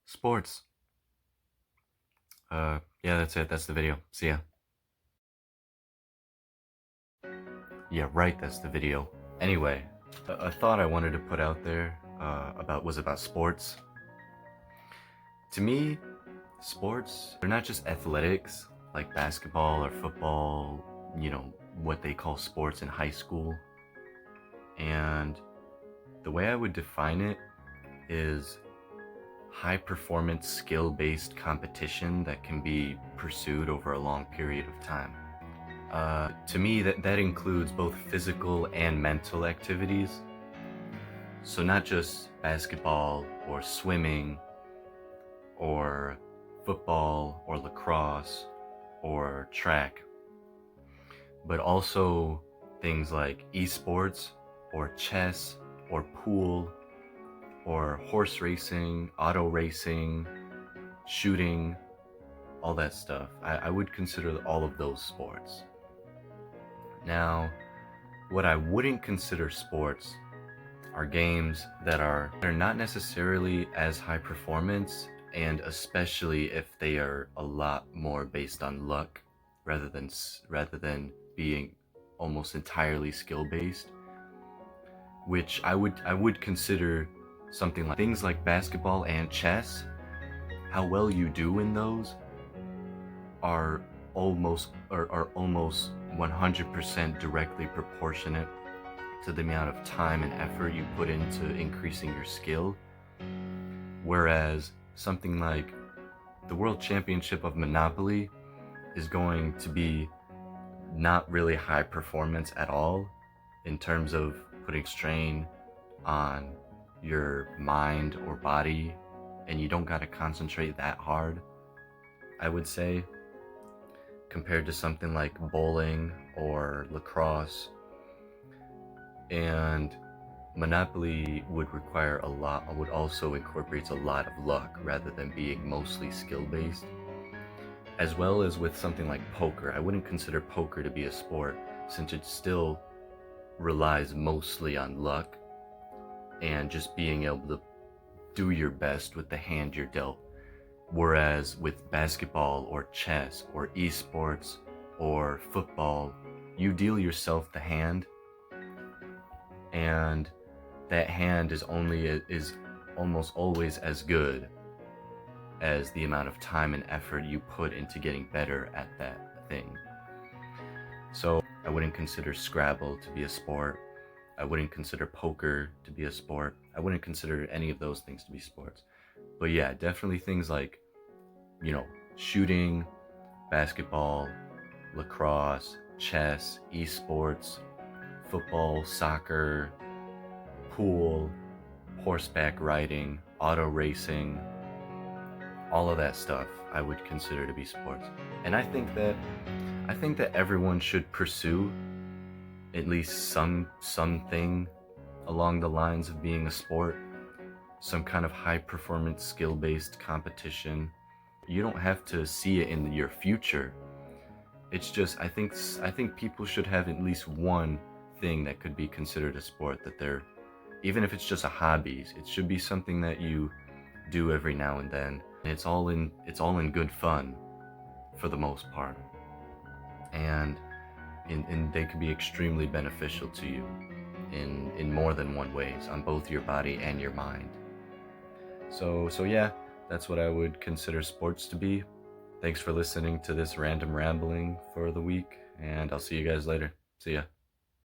Sports. Yeah, that's it. That's the video. See ya. Yeah, right, that's the video. Anyway, a thought I wanted to put out there about sports. To me, sports, they're not just athletics like basketball or football, what they call sports in high school. And the way I would define it is high performance skill based competition that can be pursued over a long period of time. To me, that includes both physical and mental activities. So not just basketball or swimming or football or lacrosse or track, but also things like esports or chess or pool or horse racing, auto racing, shooting, all that stuff. I would consider all of those sports. Now, what I wouldn't consider sports are games that are not necessarily as high performance, and especially if they are a lot more based on luck rather than being almost entirely skill based, which I would consider something like things like basketball and chess. How well you do in those are almost 100% directly proportionate to the amount of time and effort you put into increasing your skill. Whereas something like the World Championship of Monopoly is going to be not really high performance at all in terms of putting strain on your mind or body, and you don't got to concentrate that hard, I would say, compared to something like bowling or lacrosse. And Monopoly would also incorporates a lot of luck rather than being mostly skill based. As well as with something like poker. I wouldn't consider poker to be a sport since it still relies mostly on luck and just being able to do your best with the hand you're dealt. Whereas with basketball or chess or esports or football, you deal yourself the hand, and that hand is almost always as good as the amount of time and effort you put into getting better at that thing. So I wouldn't consider Scrabble to be a sport. I wouldn't consider poker to be a sport. I wouldn't consider any of those things to be sports. But yeah, definitely things like, shooting, basketball, lacrosse, chess, esports, football, soccer, pool, horseback riding, auto racing, all of that stuff I would consider to be sports. And I think that everyone should pursue at least something along the lines of being a sport, some kind of high performance skill based competition. You don't have to see it in your future. It's just I think people should have at least one thing that could be considered a sport, that they're, even if it's just a hobby, it should be something that you do every now and then. It's all in good fun for the most part. And they can be extremely beneficial to you in more than one ways, on both your body and your mind. So yeah, that's what I would consider sports to be. Thanks for listening to this random rambling for the week, and I'll see you guys later. See ya.